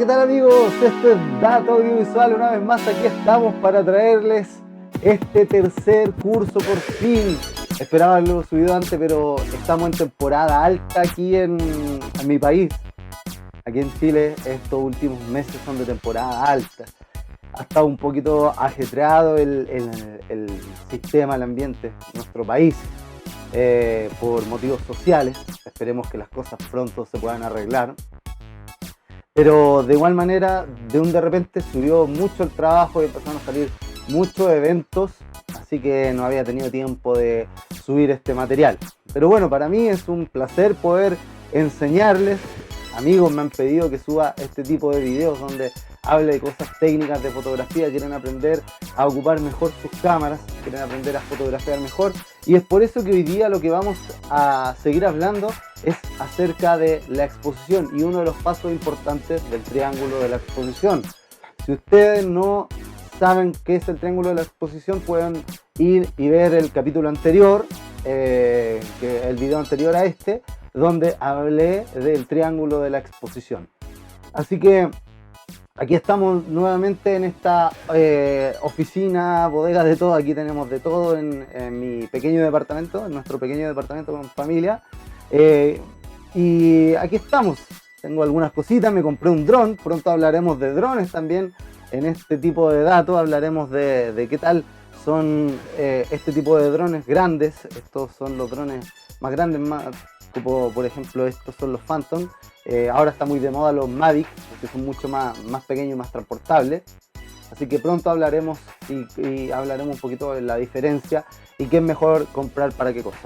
¿qué tal amigos? Esto es Dato Audiovisual, una vez más aquí estamos para traerles este tercer curso por fin. Esperaba haberlo subido antes, pero estamos en temporada alta aquí en mi país. Aquí en Chile estos últimos meses son de temporada alta. Ha estado un poquito ajetreado el sistema, el ambiente, nuestro país, por motivos sociales. Esperemos que las cosas pronto se puedan arreglar. Pero de igual manera, de repente subió mucho el trabajo y empezaron a salir muchos eventos, así que no había tenido tiempo de subir este material. Pero bueno, para mí es un placer poder enseñarles. Amigos me han pedido que suba este tipo de videos donde hable de cosas técnicas de fotografía, quieren aprender a ocupar mejor sus cámaras, quieren aprender a fotografiar mejor, y es por eso que hoy día lo que vamos a seguir hablando es acerca de la exposición y uno de los pasos importantes del triángulo de la exposición. Si ustedes no saben qué es el triángulo de la exposición, pueden ir y ver el capítulo anterior, el video anterior a este, donde hablé del triángulo de la exposición. Así que aquí estamos nuevamente en esta oficina, bodega de todo. Aquí tenemos de todo en mi pequeño departamento, en nuestro pequeño departamento con familia. Y aquí estamos. Tengo algunas cositas, me compré un dron. Pronto hablaremos de drones también. En este tipo de datos hablaremos de qué tal son este tipo de drones grandes. Estos son los drones más grandes, como por ejemplo estos son los Phantom. Ahora está muy de moda los Mavic, que son mucho más pequeños y más transportables. Así que pronto hablaremos y hablaremos un poquito de la diferencia y qué es mejor comprar para qué cosa.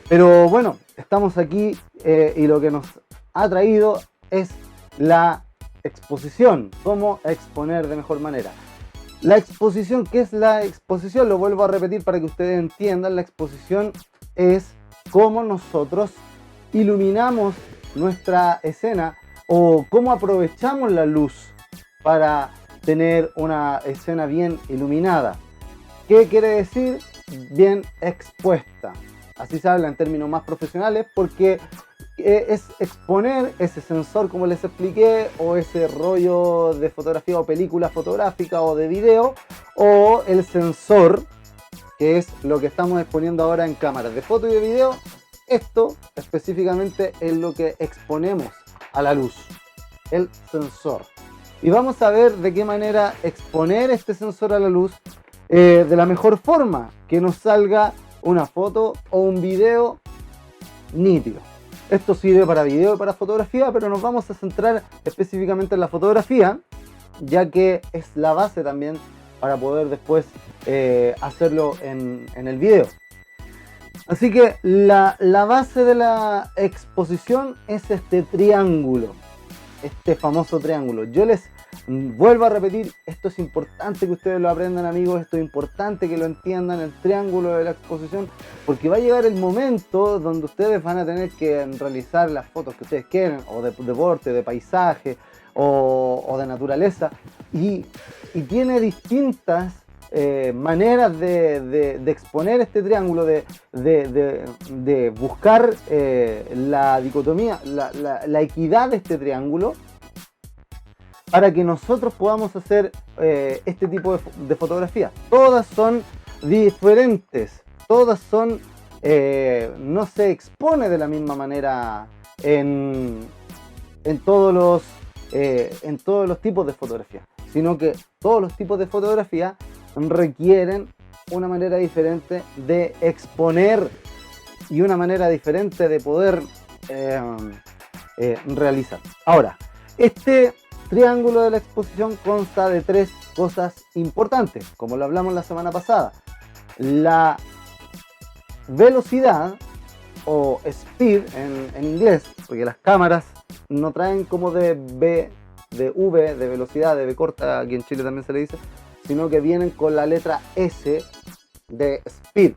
Pero bueno, estamos aquí y lo que nos ha traído es la exposición, cómo exponer de mejor manera. La exposición, ¿qué es la exposición? Lo vuelvo a repetir para que ustedes entiendan. La exposición es cómo nosotros iluminamos nuestra escena o cómo aprovechamos la luz para tener una escena bien iluminada. ¿Qué quiere decir? Bien expuesta. Así se habla en términos más profesionales porque es exponer ese sensor, como les expliqué, o ese rollo de fotografía o película fotográfica o de video, o el sensor, que es lo que estamos exponiendo ahora en cámaras de foto y de video. Esto específicamente es lo que exponemos a la luz, el sensor. Y vamos a ver de qué manera exponer este sensor a la luz de la mejor forma, que nos salga una foto o un video nítido. Esto sirve para video y para fotografía, pero nos vamos a centrar específicamente en la fotografía, ya que es la base también para poder después hacerlo en el video. Así que la base de la exposición es este triángulo, este famoso triángulo. Yo les vuelvo a repetir, esto es importante que ustedes lo aprendan, amigos, esto es importante que lo entiendan, el triángulo de la exposición, porque va a llegar el momento donde ustedes van a tener que realizar las fotos que ustedes quieren, o de deporte, de paisaje, o de naturaleza, y tiene distintas maneras de exponer este triángulo, de buscar la dicotomía, la equidad de este triángulo, para que nosotros podamos hacer este tipo de fotografía. Todas son diferentes, todas son, no se expone de la misma manera en todos los tipos de fotografía, sino que todos los tipos de fotografía requieren una manera diferente de exponer y una manera diferente de poder realizar. Ahora, este triángulo de la exposición consta de tres cosas importantes, como lo hablamos la semana pasada. La velocidad o speed en inglés, porque las cámaras no traen como de V, de velocidad, de V corta, aquí en Chile también se le dice, sino que vienen con la letra S de speed.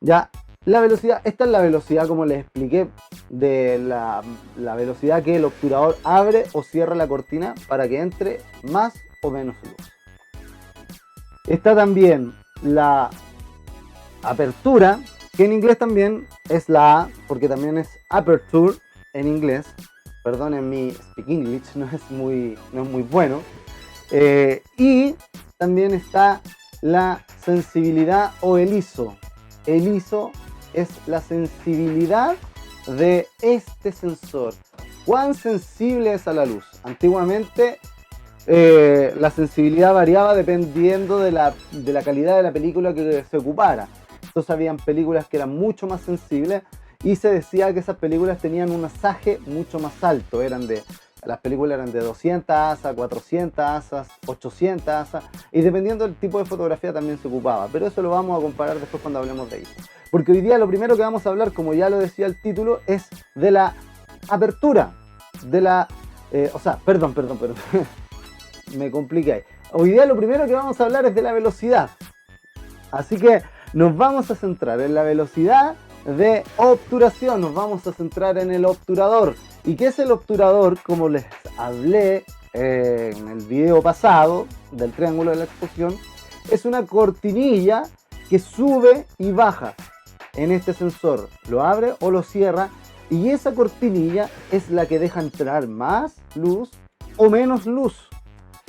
Ya, la velocidad, esta es la velocidad, como les expliqué, de la velocidad que el obturador abre o cierra la cortina para que entre más o menos luz. Está también la apertura, que en inglés también es la A, porque también es aperture en inglés, perdonen mi speak English, no es muy bueno. Y también está la sensibilidad o el ISO. El ISO es la sensibilidad de este sensor. ¿Cuán sensible es a la luz? Antiguamente la sensibilidad variaba dependiendo de la calidad de la película que se ocupara. Entonces habían películas que eran mucho más sensibles y se decía que esas películas tenían un azaje mucho más alto. Las películas eran de 200 ASA, 400 ASA, 800 ASA, y dependiendo del tipo de fotografía también se ocupaba. Pero eso lo vamos a comparar después cuando hablemos de ISO. Porque hoy día lo primero que vamos a hablar, como ya lo decía el título, es de la apertura, de la... perdón, me compliqué. Hoy día lo primero que vamos a hablar es de la velocidad. Así que nos vamos a centrar en la velocidad de obturación, nos vamos a centrar en el obturador. ¿Y qué es el obturador? Como les hablé en el video pasado del triángulo de la exposición, es una cortinilla que sube y baja en este sensor. Lo abre o lo cierra y esa cortinilla es la que deja entrar más luz o menos luz.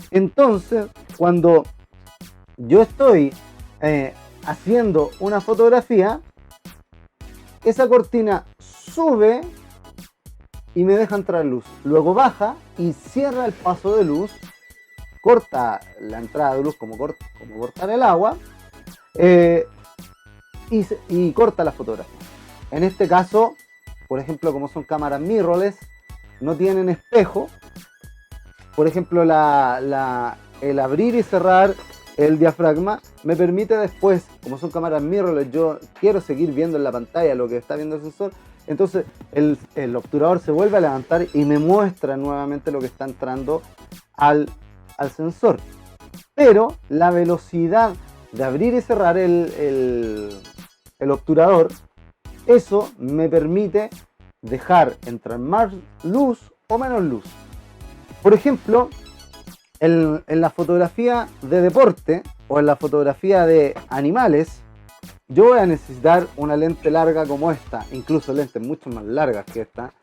Entonces, cuando yo estoy haciendo una fotografía, esa cortina sube y me deja entrar luz. Luego baja y cierra el paso de luz, corta la entrada de luz como cortar el agua y corta la fotografía. En este caso, por ejemplo, como son cámaras mirrorless, no tienen espejo. Por ejemplo, el abrir y cerrar el diafragma me permite después, como son cámaras mirrorless, yo quiero seguir viendo en la pantalla lo que está viendo el sensor. Entonces el obturador se vuelve a levantar y me muestra nuevamente lo que está entrando al sensor. Pero la velocidad de abrir y cerrar el obturador, eso me permite dejar entrar más luz o menos luz. Por ejemplo, en la fotografía de deporte o en la fotografía de animales, yo voy a necesitar una lente larga como esta, incluso lentes mucho más largas que esta.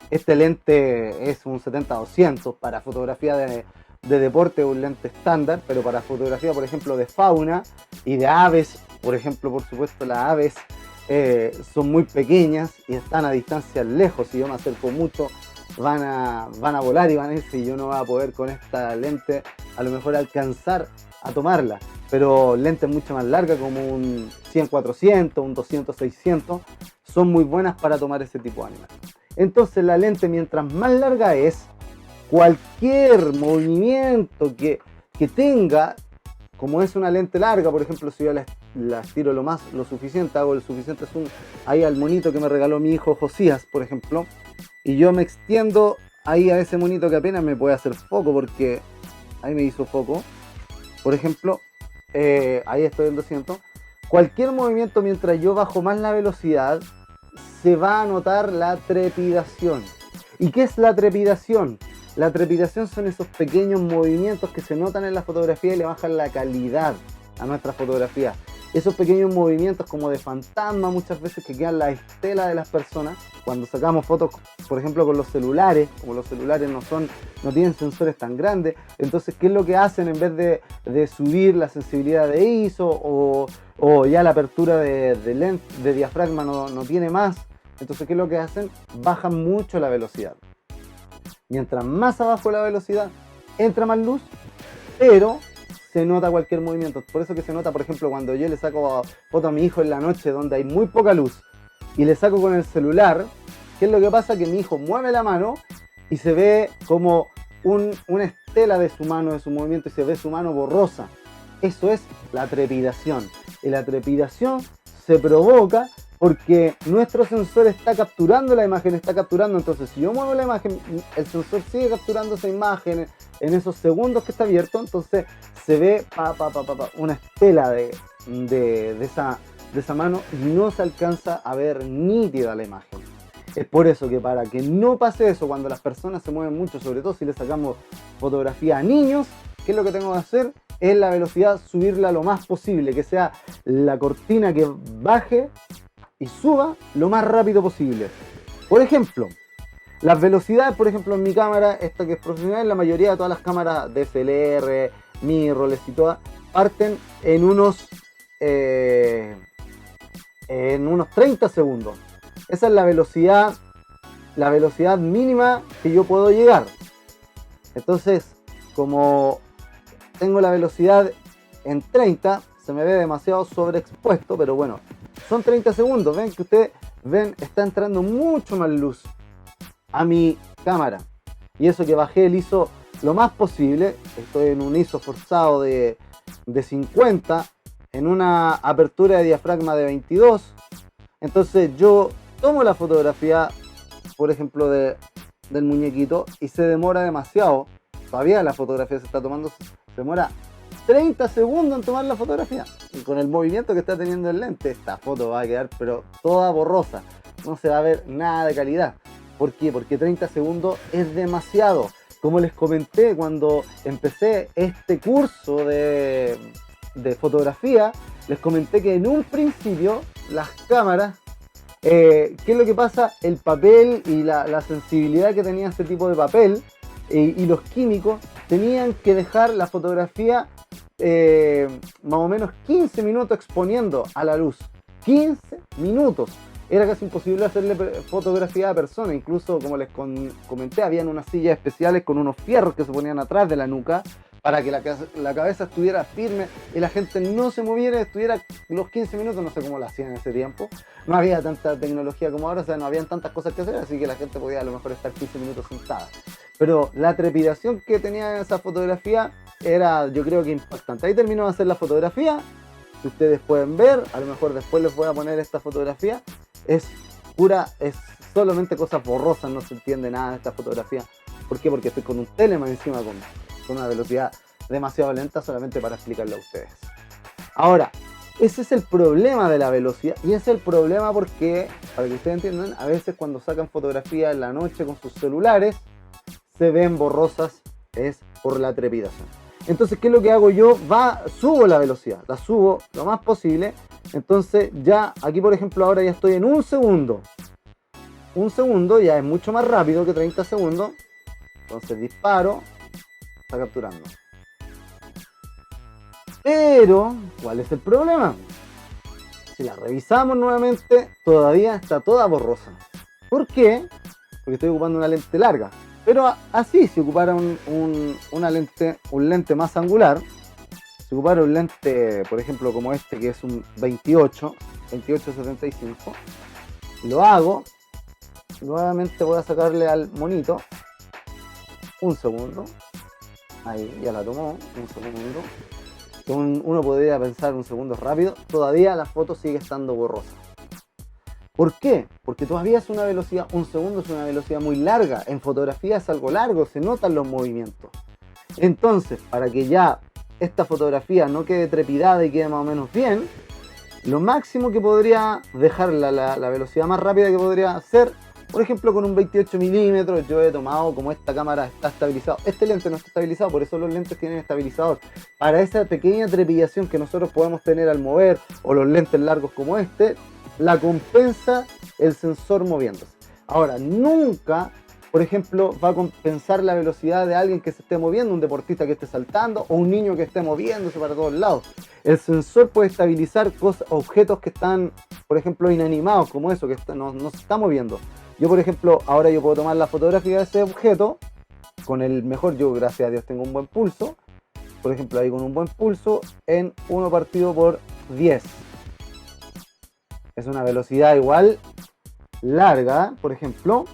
Este lente es un 70-200 para fotografía de deporte, un lente estándar, pero para fotografía, por ejemplo, de fauna y de aves, por ejemplo, por supuesto, las aves son muy pequeñas y están a distancias lejos. Si yo me acerco mucho, van a volar y van a irse y yo no voy a poder con esta lente a lo mejor alcanzar a tomarla. Pero lentes mucho más largas como un 100-400, un 200-600 son muy buenas para tomar ese tipo de animales. Entonces la lente, mientras más larga es, cualquier movimiento que tenga, como es una lente larga, por ejemplo, si yo la estiro lo suficiente, hago el suficiente zoom ahí al monito que me regaló mi hijo Josías, por ejemplo, y yo me extiendo ahí a ese monito que apenas me puede hacer foco, porque ahí me hizo foco, por ejemplo, ahí estoy en 200, cualquier movimiento mientras yo bajo más la velocidad, se va a notar la trepidación. ¿Y qué es la trepidación? La trepidación son esos pequeños movimientos que se notan en la fotografía y le bajan la calidad a nuestra fotografía. Esos pequeños movimientos como de fantasma muchas veces que quedan la estela de las personas cuando sacamos fotos, por ejemplo, con los celulares, como los celulares no tienen sensores tan grandes. Entonces, ¿qué es lo que hacen en vez de subir la sensibilidad de ISO o ya la apertura de diafragma no tiene más? Entonces, ¿qué es lo que hacen? Bajan mucho la velocidad. Mientras más abajo la velocidad, entra más luz, pero se nota cualquier movimiento. Por eso que se nota, por ejemplo, cuando yo le saco foto a mi hijo en la noche donde hay muy poca luz y le saco con el celular, ¿qué es lo que pasa? Que mi hijo mueve la mano y se ve como una estela de su mano, de su movimiento, y se ve su mano borrosa. Eso es la trepidación. Y la trepidación se provoca porque nuestro sensor está capturando la imagen, entonces si yo muevo la imagen, el sensor sigue capturando esa imagen en esos segundos que está abierto, entonces se ve una estela de esa mano y no se alcanza a ver nítida la imagen. Es por eso que para que no pase eso cuando las personas se mueven mucho, sobre todo si le sacamos fotografía a niños, ¿qué es lo que tengo que hacer? Es la velocidad subirla lo más posible, que sea la cortina que baje y suba lo más rápido posible. Por ejemplo, Las velocidades, por ejemplo, en mi cámara, esta que es profesional, la mayoría de todas las cámaras DSLR, mirrorless y todas, parten en unos 30 segundos. Esa es la velocidad mínima que yo puedo llegar. Entonces, como tengo la velocidad en 30, se me ve demasiado sobreexpuesto, pero bueno, son 30 segundos. Ven que ustedes ven, está entrando mucho más luz a mi cámara. Y eso que bajé el ISO lo más posible. Estoy en un ISO forzado de 50, en una apertura de diafragma de 22. Entonces yo tomo la fotografía, por ejemplo, del muñequito, y se demora demasiado. Todavía la fotografía se está tomando, se demora 30 segundos en tomar la fotografía. Y con el movimiento que está teniendo el lente, esta foto va a quedar pero toda borrosa. No se va a ver nada de calidad. ¿Por qué? Porque 30 segundos es demasiado. Como les comenté cuando empecé este curso de fotografía, les comenté que en un principio las cámaras, ¿qué es lo que pasa? El papel y la sensibilidad que tenía este tipo de papel y los químicos tenían que dejar la fotografía más o menos 15 minutos exponiendo a la luz. 15 minutos. Era casi imposible hacerle fotografía a persona. Incluso, como les comenté, habían unas sillas especiales con unos fierros que se ponían atrás de la nuca para que la cabeza estuviera firme y la gente no se moviera, estuviera los 15 minutos. No sé cómo lo hacían en ese tiempo. No había tanta tecnología como ahora, o sea, no habían tantas cosas que hacer, así que la gente podía a lo mejor estar 15 minutos sentada. Pero la trepidación que tenía esa fotografía era, yo creo que impactante. Ahí terminó de hacer la fotografía. Si ustedes pueden ver, a lo mejor después les voy a poner esta fotografía. Es solamente cosas borrosas, no se entiende nada de esta fotografía. ¿Por qué? Porque estoy con un Telemann encima con una velocidad demasiado lenta solamente para explicarlo a ustedes. Ahora, ese es el problema de la velocidad, y ese es el problema porque, para que ustedes entiendan, a veces cuando sacan fotografía en la noche con sus celulares, se ven borrosas, es por la trepidación. Entonces, ¿qué es lo que hago yo? Subo la velocidad, la subo lo más posible. Entonces ya aquí, por ejemplo, ahora ya estoy en un segundo. Un segundo ya es mucho más rápido que 30 segundos. Entonces disparo, está capturando. Pero, ¿cuál es el problema? Si la revisamos nuevamente, todavía está toda borrosa. ¿Por qué? Porque estoy ocupando una lente larga. Pero así, si ocupara un lente más angular, si ocupara un lente, por ejemplo, como este, que es un 28-75, lo hago. Nuevamente voy a sacarle al monito. Un segundo. Ahí, ya la tomó. Un segundo. Uno podría pensar un segundo rápido. Todavía la foto sigue estando borrosa. ¿Por qué? Porque todavía es una velocidad, un segundo es una velocidad muy larga. En fotografía es algo largo, se notan los movimientos. Entonces, para que ya esta fotografía no quede trepidada y quede más o menos bien, lo máximo que podría dejar la velocidad más rápida que podría hacer, por ejemplo, con un 28 milímetros, yo he tomado, como esta cámara está estabilizado, este lente no está estabilizado, por eso los lentes tienen estabilizador. Para esa pequeña trepidación que nosotros podemos tener al mover, o los lentes largos como este, la compensa el sensor moviéndose. Ahora, nunca, por ejemplo, va a compensar la velocidad de alguien que se esté moviendo, un deportista que esté saltando o un niño que esté moviéndose para todos lados. El sensor puede estabilizar objetos que están, por ejemplo, inanimados, como eso, que no se está moviendo. Yo, por ejemplo, ahora yo puedo tomar la fotografía de ese objeto con el mejor, yo gracias a Dios tengo un buen pulso, por ejemplo, ahí con un buen pulso en 1 partido por 10. Es una velocidad igual larga, por ejemplo.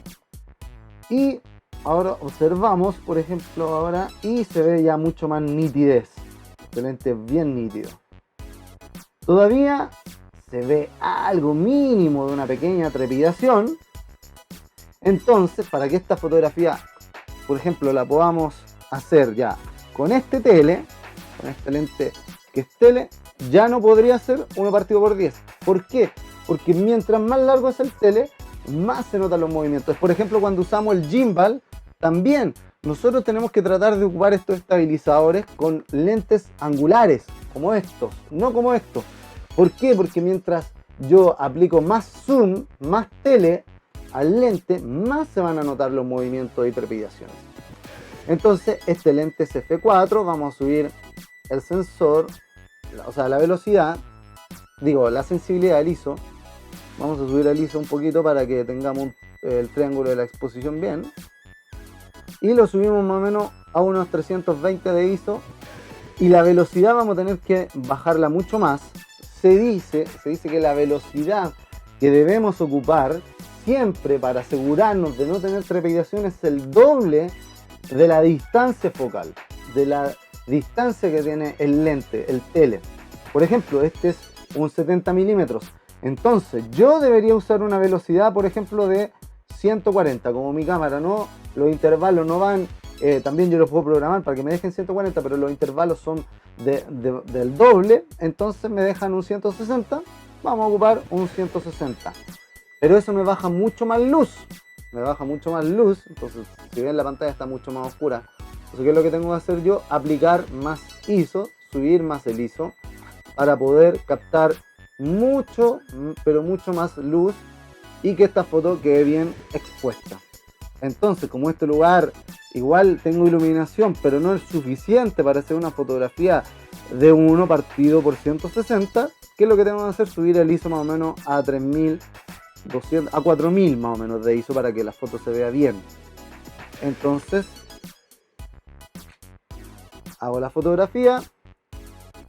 Y ahora observamos, por ejemplo, ahora, y se ve ya mucho más nitidez. El lente es bien nítido. Todavía se ve algo mínimo de una pequeña trepidación. Entonces, para que esta fotografía, por ejemplo, la podamos hacer ya con este tele, con este lente que es tele, ya no podría ser 1 partido por 10. ¿Por qué? Porque mientras más largo es el tele, más se notan los movimientos. Por ejemplo, cuando usamos el gimbal, también nosotros tenemos que tratar de ocupar estos estabilizadores con lentes angulares, como estos, no como estos. ¿Por qué? Porque mientras yo aplico más zoom, más tele, al lente, más se van a notar los movimientos y trepidaciones. Entonces, este lente es f4, vamos a subir el sensor, o sea, la velocidad, digo, la sensibilidad del ISO. Vamos a subir el ISO un poquito para que tengamos el triángulo de la exposición bien. Y lo subimos más o menos a unos 320 de ISO. Y la velocidad vamos a tener que bajarla mucho más. Se dice que la velocidad que debemos ocupar siempre para asegurarnos de no tener trepidación es el doble de la distancia focal, de la distancia que tiene el lente, el tele. Por ejemplo, este es un 70 milímetros. Entonces yo debería usar una velocidad, por ejemplo, de 140. Como mi cámara no, los intervalos no van, también yo los puedo programar para que me dejen 140, pero los intervalos son del doble, entonces me dejan un 160. Vamos a ocupar un 160. Pero eso me baja mucho más luz. Entonces, si ven, la pantalla está mucho más oscura. Entonces, ¿qué es lo que tengo que hacer yo? Aplicar más ISO, subir más el ISO, para poder captar mucho, pero mucho más luz y que esta foto quede bien expuesta. Entonces, como este lugar igual tengo iluminación, pero no es suficiente para hacer una fotografía de 1 partido por 160, ¿qué es lo que tengo que hacer? Subir el ISO más o menos a 3200, a 4000 más o menos de ISO para que la foto se vea bien. Entonces, hago la fotografía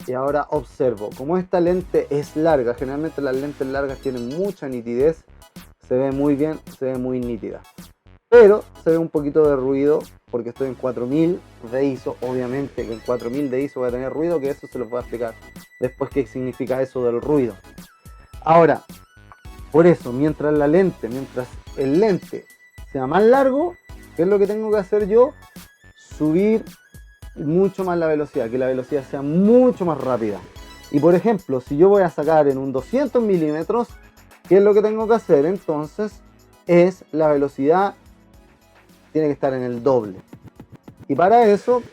y ahora observo. Como esta lente es larga, generalmente las lentes largas tienen mucha nitidez, se ve muy bien, se ve muy nítida. Pero se ve un poquito de ruido porque estoy en 4000 de ISO. Obviamente que en 4000 de ISO voy a tener ruido, que eso se lo voy a explicar después qué significa eso del ruido. Ahora, por eso, mientras el lente sea más largo, ¿qué es lo que tengo que hacer yo? Subir mucho más la velocidad, que la velocidad sea mucho más rápida. Y por ejemplo, si yo voy a sacar en un 200 milímetros, ¿qué es lo que tengo que hacer? Entonces, es la velocidad tiene que estar en el doble. Y para eso,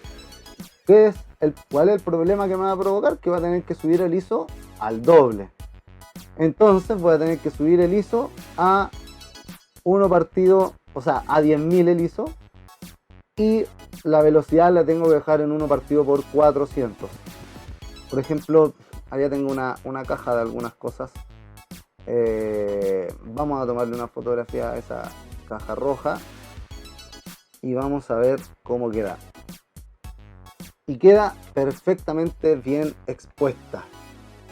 ¿cuál es el problema que me va a provocar? Que va a tener que subir el ISO al doble. Entonces voy a tener que subir el ISO a 1 partido, o sea, a 10.000 el ISO. Y la velocidad la tengo que dejar en 1 partido por 400. Por ejemplo, allá tengo una caja de algunas cosas. Vamos a tomarle una fotografía a esa caja roja y vamos a ver cómo queda. Y queda perfectamente bien expuesta.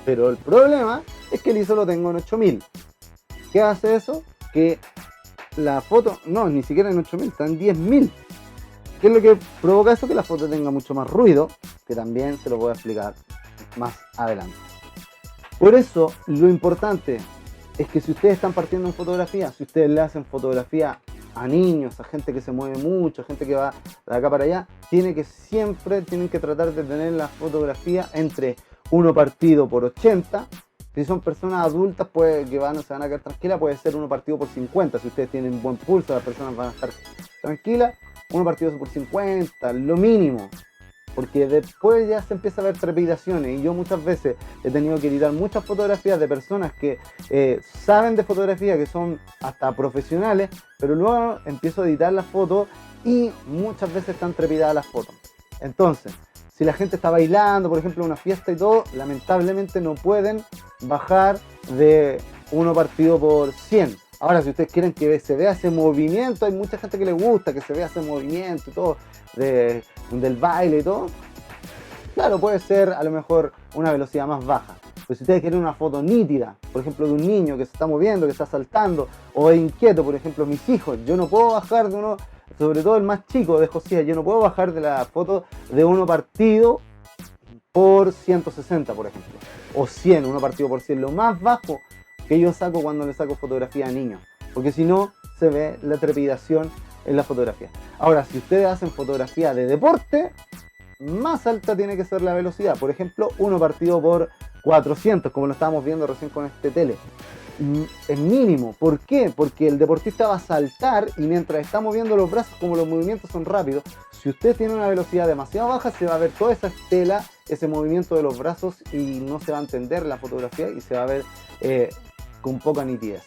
Pero el problema es que el ISO lo tengo en 8000. ¿Qué hace eso? Que la foto, no, ni siquiera en 8000, está en 10.000. ¿Qué es lo que provoca eso? Que la foto tenga mucho más ruido, que también se lo voy a explicar más adelante. Por eso, lo importante es que si ustedes están partiendo en fotografía, si ustedes le hacen fotografía a niños, a gente que se mueve mucho, a gente que va de acá para allá, tienen que tratar de tener la fotografía entre 1 partido por 80. Si son personas adultas, pues que se van a quedar tranquilas, puede ser 1 partido por 50. Si ustedes tienen buen pulso, las personas van a estar tranquilas. 1 partido por 50, lo mínimo. Porque después ya se empieza a ver trepidaciones. Y yo muchas veces he tenido que editar muchas fotografías de personas que saben de fotografía, que son hasta profesionales, pero luego empiezo a editar las fotos y muchas veces están trepidadas las fotos. Entonces, si la gente está bailando, por ejemplo, en una fiesta y todo, lamentablemente no pueden bajar de 1 partido por 100. Ahora, si ustedes quieren que se vea ese movimiento, hay mucha gente que le gusta que se vea ese movimiento y todo, del baile y todo. Claro, puede ser a lo mejor una velocidad más baja. Pero si ustedes quieren una foto nítida, por ejemplo, de un niño que se está moviendo, que está saltando, o es inquieto, por ejemplo, mis hijos, yo no puedo bajar de uno, sobre todo el más chico de José, yo no puedo bajar de la foto de 1 partido por 160, por ejemplo, o 100, 1 partido por 100, lo más bajo que yo saco cuando le saco fotografía a niños, porque si no se ve la trepidación en la fotografía. Ahora, si ustedes hacen fotografía de deporte, más alta tiene que ser la velocidad, por ejemplo 1 partido por 400, como lo estábamos viendo recién con este tele. Es mínimo. ¿Por qué? Porque el deportista va a saltar y mientras está moviendo los brazos, como los movimientos son rápidos, si usted tiene una velocidad demasiado baja, se va a ver toda esa estela, ese movimiento de los brazos y no se va a entender la fotografía y se va a ver con poca nitidez.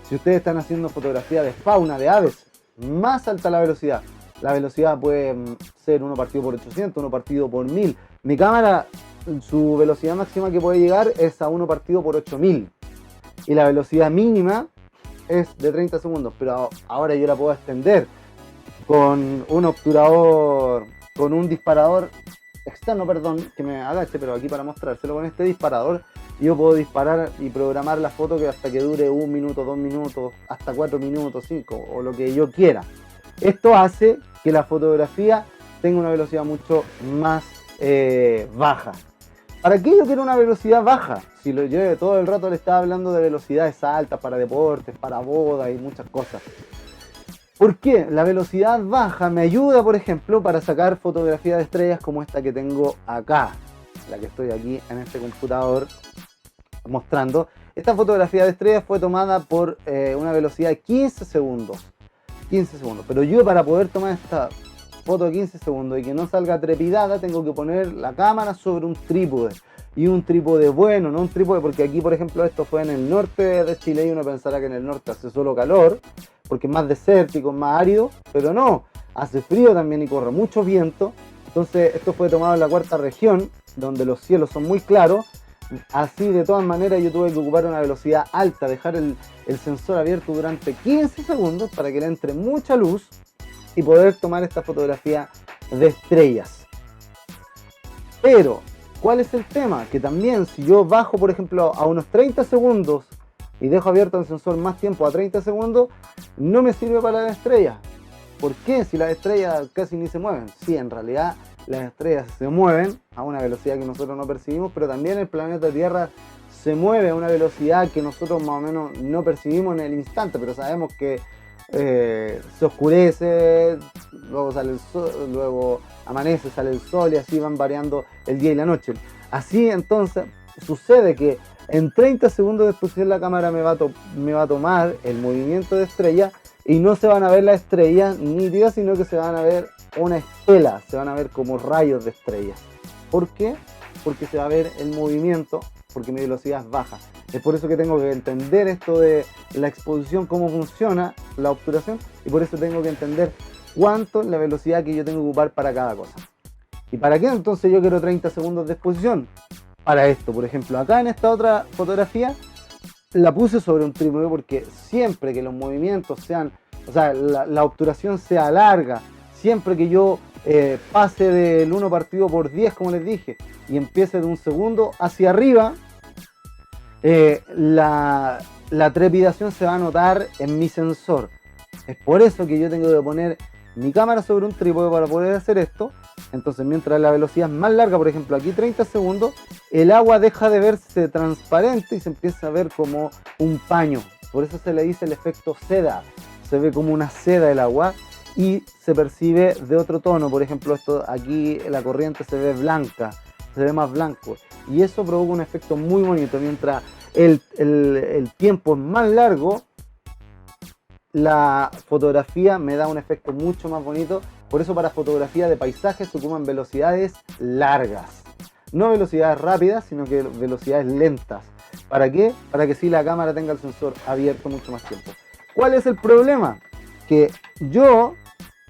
Si ustedes están haciendo fotografía de fauna, de aves, más alta la velocidad. La velocidad puede ser 1 partido por 800, 1 partido por 1000. Mi cámara, su velocidad máxima que puede llegar es a 1 partido por 8000. Y la velocidad mínima es de 30 segundos. Pero ahora yo la puedo extender con un obturador, con un disparador externo, perdón, que me agache, pero aquí para mostrárselo, con este disparador yo puedo disparar y programar la foto que hasta que dure 1 minuto, 2 minutos, hasta 4 minutos, 5 o lo que yo quiera. Esto hace que la fotografía tenga una velocidad mucho más baja. ¿Para qué yo quiero una velocidad baja? Si yo todo el rato le estaba hablando de velocidades altas para deportes, para bodas y muchas cosas. ¿Por qué? La velocidad baja me ayuda, por ejemplo, para sacar fotografías de estrellas como esta que tengo acá, la que estoy aquí en este computador mostrando. Esta fotografía de estrellas fue tomada por una velocidad de 15 segundos. 15 segundos. Pero yo, para poder tomar esta foto de 15 segundos y que no salga trepidada, tengo que poner la cámara sobre un trípode. Y un trípode bueno, no un trípode, porque aquí, por ejemplo, esto fue en el norte de Chile y uno pensará que en el norte hace solo calor, porque es más desértico, es más árido, pero no, hace frío también y corre mucho viento. Entonces esto fue tomado en la cuarta región, donde los cielos son muy claros. Así, de todas maneras, yo tuve que ocupar una velocidad alta, dejar el sensor abierto durante 15 segundos para que le entre mucha luz y poder tomar esta fotografía de estrellas. Pero ¿cuál es el tema? Que también si yo bajo, por ejemplo, a unos 30 segundos y dejo abierto el sensor más tiempo, a 30 segundos, no me sirve para las estrellas. ¿Por qué? Si las estrellas casi ni se mueven. Sí, en realidad las estrellas se mueven a una velocidad que nosotros no percibimos, pero también el planeta Tierra se mueve a una velocidad que nosotros más o menos no percibimos en el instante, pero sabemos que se oscurece, luego sale el sol, luego amanece, sale el sol y así van variando el día y la noche. Así entonces sucede que en 30 segundos de exposición la cámara me va a tomar el movimiento de estrella y no se van a ver las estrellas nítidas, sino que se van a ver una estela, se van a ver como rayos de estrellas. ¿Por qué? Porque se va a ver el movimiento, porque mi velocidad es baja. Es por eso que tengo que entender esto de la exposición, cómo funciona la obturación, y por eso tengo que entender cuánto es la velocidad que yo tengo que ocupar para cada cosa. ¿Y para qué entonces yo quiero 30 segundos de exposición? Para esto, por ejemplo, acá en esta otra fotografía la puse sobre un trípode porque siempre que los movimientos sean, o sea, la obturación sea larga, siempre que yo pase del 1 partido por 10, como les dije, y empiece de un segundo hacia arriba, la trepidación se va a notar en mi sensor. Es por eso que yo tengo que poner mi cámara sobre un trípode para poder hacer esto. Entonces, mientras la velocidad es más larga, por ejemplo aquí 30 segundos, el agua deja de verse transparente y se empieza a ver como un paño. Por eso se le dice el efecto seda. Se ve como una seda el agua y se percibe de otro tono. Por ejemplo, esto aquí la corriente se ve blanca, se ve más blanco. Y eso provoca un efecto muy bonito. Mientras el tiempo es más largo, la fotografía me da un efecto mucho más bonito. Por eso para fotografía de paisajes se ocupan velocidades largas. No velocidades rápidas, sino que velocidades lentas. ¿Para qué? Para que sí la cámara tenga el sensor abierto mucho más tiempo. ¿Cuál es el problema? Que yo,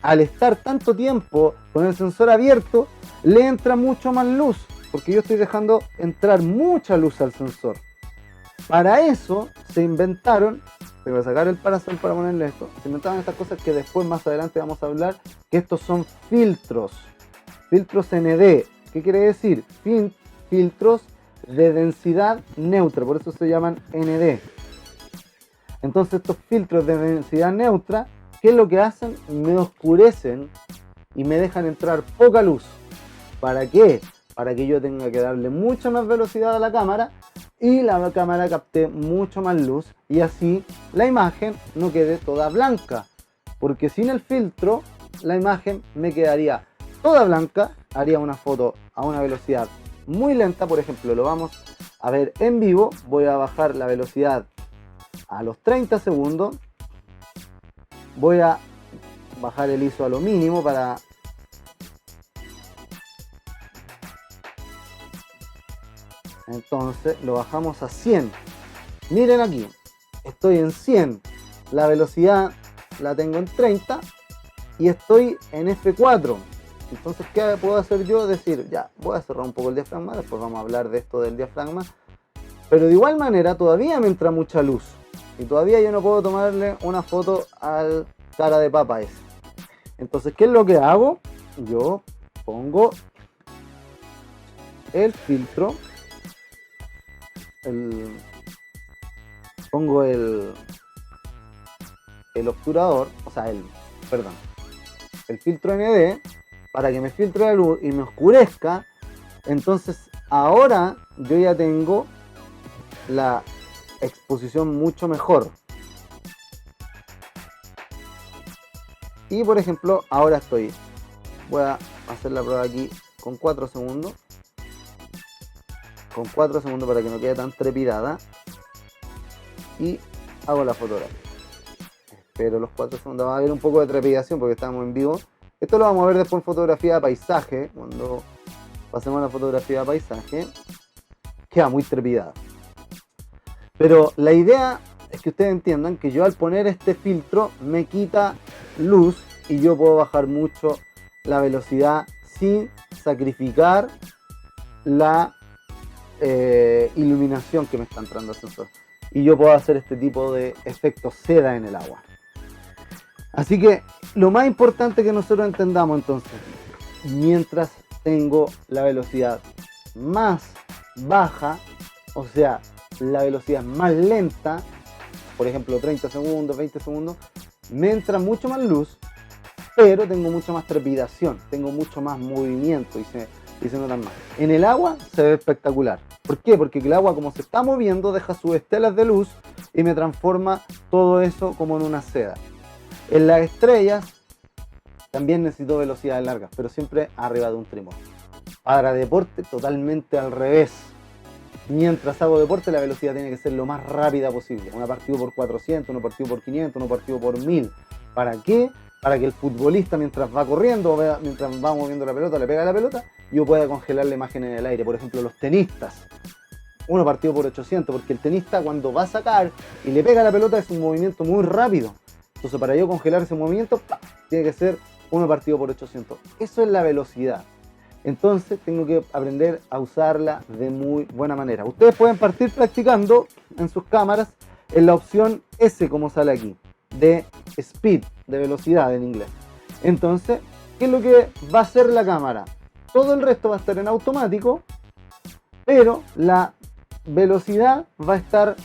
al estar tanto tiempo con el sensor abierto, le entra mucho más luz. Porque yo estoy dejando entrar mucha luz al sensor. Para eso se inventaron, tengo que sacar el parasol para ponerle esto, se inventaron estas cosas que después más adelante vamos a hablar, que estos son filtros, filtros ND. ¿Qué quiere decir? Filtros de densidad neutra, por eso se llaman ND. Entonces estos filtros de densidad neutra, ¿qué es lo que hacen? Me oscurecen y me dejan entrar poca luz. ¿Para qué? Para que yo tenga que darle mucha más velocidad a la cámara y la cámara capte mucho más luz y así la imagen no quede toda blanca, porque sin el filtro la imagen me quedaría toda blanca, haría una foto a una velocidad muy lenta. Por ejemplo, lo vamos a ver en vivo. Voy a bajar la velocidad a los 30 segundos, voy a bajar el ISO a lo mínimo para entonces lo bajamos a 100. Miren aquí, estoy en 100, la velocidad la tengo en 30 y estoy en F4. Entonces, ¿qué puedo hacer yo? Decir, ya, voy a cerrar un poco el diafragma, después vamos a hablar de esto del diafragma, pero de igual manera todavía me entra mucha luz y todavía yo no puedo tomarle una foto al cara de papa ese. Entonces, ¿qué es lo que hago? Yo pongo el filtro, pongo el obturador, o sea, el filtro ND para que me filtre la luz y me oscurezca. Entonces ahora yo ya tengo la exposición mucho mejor. Y por ejemplo, ahora voy a hacer la prueba aquí con 4 segundos. Con 4 segundos para que no quede tan trepidada. Y hago la fotografía. Espero los 4 segundos. Va a haber un poco de trepidación porque estamos en vivo. Esto lo vamos a ver después en fotografía de paisaje. Cuando pasemos a la fotografía de paisaje, queda muy trepidada. Pero la idea es que ustedes entiendan que yo al poner este filtro me quita luz y yo puedo bajar mucho la velocidad sin sacrificar la iluminación que me está entrando al sensor. Y yo puedo hacer este tipo de efecto seda en el agua. Así que lo más importante que nosotros entendamos entonces, mientras tengo la velocidad más baja, o sea, la velocidad más lenta, por ejemplo 30 segundos, 20 segundos, me entra mucho más luz, pero tengo mucha más trepidación, tengo mucho más movimiento y se notan más. En el agua se ve espectacular. ¿Por qué? Porque el agua, como se está moviendo, deja sus estelas de luz y me transforma todo eso como en una seda. En las estrellas también necesito velocidades largas, pero siempre arriba de un trimón. Para deporte totalmente al revés. Mientras hago deporte la velocidad tiene que ser lo más rápida posible. Una partido por 400, una partido por 500, una partido por 1000. ¿Para qué? Para que el futbolista mientras va corriendo, mientras va moviendo la pelota, le pega a la pelota, yo pueda congelar la imagen en el aire. Por ejemplo, los tenistas. Uno partido por 800, porque el tenista cuando va a sacar y le pega a la pelota es un movimiento muy rápido. Entonces para yo congelar ese movimiento, tiene que ser uno partido por 800. Eso es la velocidad. Entonces tengo que aprender a usarla de muy buena manera. Ustedes pueden partir practicando en sus cámaras en la opción S, como sale aquí, de speed, de velocidad en inglés. Entonces, ¿qué es lo que va a hacer la cámara? Todo el resto va a estar en automático, pero la velocidad va a estar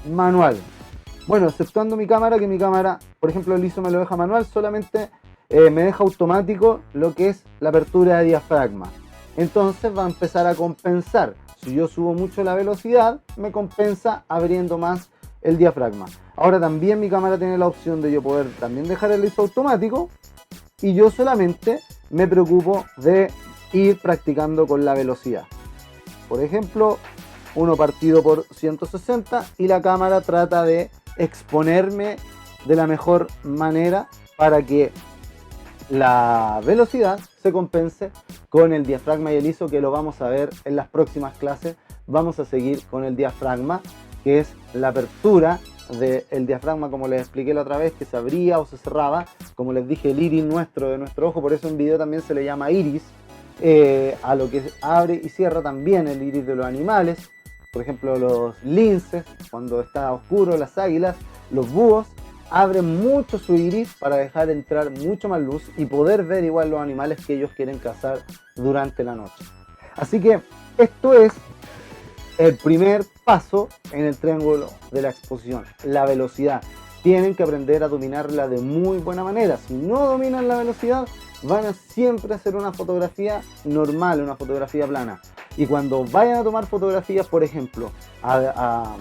manual. Bueno, exceptuando mi cámara, que mi cámara, por ejemplo, el ISO me lo deja manual, solamente me deja automático lo que es la apertura de diafragma. Entonces va a empezar a compensar. Si yo subo mucho la velocidad, me compensa abriendo más el diafragma. Ahora también mi cámara tiene la opción de yo poder también dejar el ISO automático y yo solamente me preocupo de ir practicando con la velocidad. Por ejemplo, uno partido por 160 y la cámara trata de exponerme de la mejor manera para que la velocidad se compense con el diafragma y el ISO, que lo vamos a ver en las próximas clases. Vamos a seguir con el diafragma, que es la apertura del diafragma, como les expliqué la otra vez, que se abría o se cerraba. Como les dije, el iris de nuestro ojo, por eso en video también se le llama iris, a lo que abre y cierra también el iris de los animales. Por ejemplo, los linces, cuando está oscuro, las águilas, los búhos, abren mucho su iris para dejar entrar mucho más luz y poder ver igual los animales que ellos quieren cazar durante la noche. Así que esto es el primer paso en el triángulo de la exposición, la velocidad. Tienen que aprender a dominarla de muy buena manera. Si no dominan la velocidad, van a siempre hacer una fotografía normal, una fotografía plana. Y cuando vayan a tomar fotografías, por ejemplo, a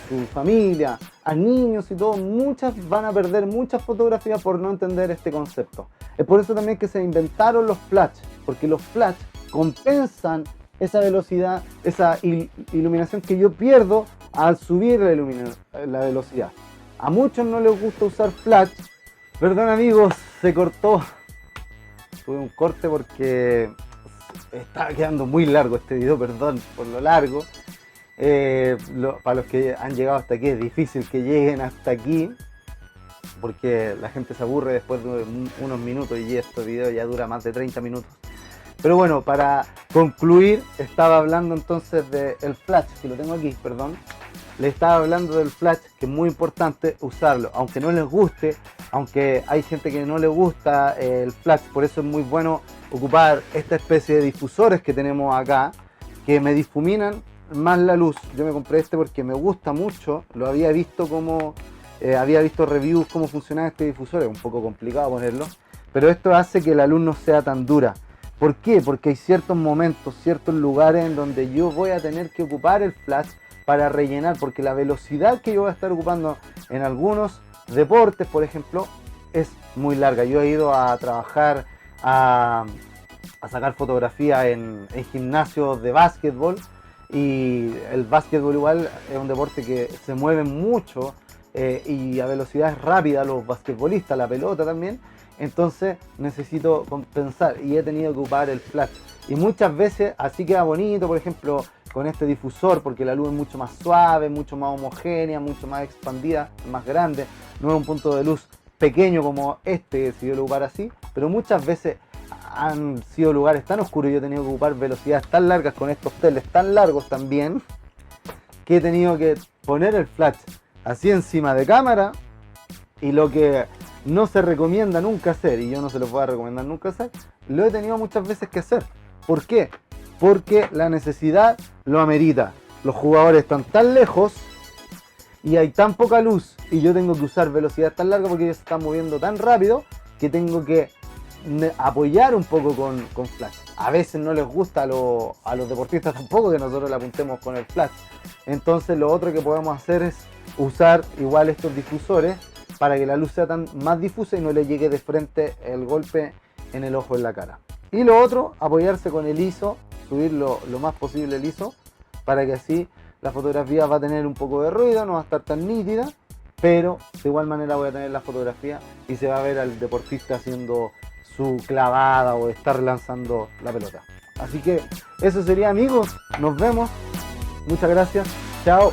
su familia, a niños y todo, muchas van a perder muchas fotografías por no entender este concepto. Es por eso también que se inventaron los flash, porque los flash compensan esa velocidad, esa iluminación que yo pierdo al subir la velocidad. A muchos no les gusta usar flash. Perdón amigos, se cortó. Tuve un corte porque está quedando muy largo este video, perdón por lo largo. Para los que han llegado hasta aquí, es difícil que lleguen hasta aquí, porque la gente se aburre después de unos minutos y este video ya dura más de 30 minutos. Pero bueno, para concluir, estaba hablando entonces del flash, que lo tengo aquí, perdón. Le estaba hablando del flash, que es muy importante usarlo, aunque no les guste, aunque hay gente que no le gusta el flash, por eso es muy bueno ocupar esta especie de difusores que tenemos acá, que me difuminan más la luz. Yo me compré este porque me gusta mucho, lo había visto como... había visto reviews cómo funcionaba este difusor, es un poco complicado ponerlo, pero esto hace que la luz no sea tan dura. ¿Por qué? Porque hay ciertos momentos, ciertos lugares en donde yo voy a tener que ocupar el flash para rellenar, porque la velocidad que yo voy a estar ocupando en algunos deportes, por ejemplo, es muy larga. Yo he ido a trabajar, a sacar fotografías en gimnasios de básquetbol, y el básquetbol igual es un deporte que se mueve mucho y a velocidades rápidas los basquetbolistas, la pelota también. Entonces necesito compensar y he tenido que ocupar el flash. Y muchas veces así queda bonito, por ejemplo, con este difusor, porque la luz es mucho más suave, mucho más homogénea, mucho más expandida, más grande. No es un punto de luz pequeño como este, que si yo lo ocupara así, pero muchas veces han sido lugares tan oscuros y yo he tenido que ocupar velocidades tan largas con estos teles tan largos también, que he tenido que poner el flash así encima de cámara. Y lo que no se recomienda nunca hacer, y yo no se los voy a recomendar nunca hacer, lo he tenido muchas veces que hacer. ¿Por qué? Porque la necesidad lo amerita. Los jugadores están tan lejos y hay tan poca luz, y yo tengo que usar velocidad tan larga porque ellos se están moviendo tan rápido que tengo que apoyar un poco con flash. A veces no les gusta a los deportistas tampoco que nosotros le apuntemos con el flash. Entonces lo otro que podemos hacer es usar igual estos difusores para que la luz sea más difusa y no le llegue de frente el golpe en el ojo, en la cara. Y lo otro, apoyarse con el ISO, subirlo lo más posible el ISO, para que así la fotografía va a tener un poco de ruido, no va a estar tan nítida, pero de igual manera voy a tener la fotografía y se va a ver al deportista haciendo su clavada o estar lanzando la pelota. Así que eso sería, amigos, nos vemos, muchas gracias, chao.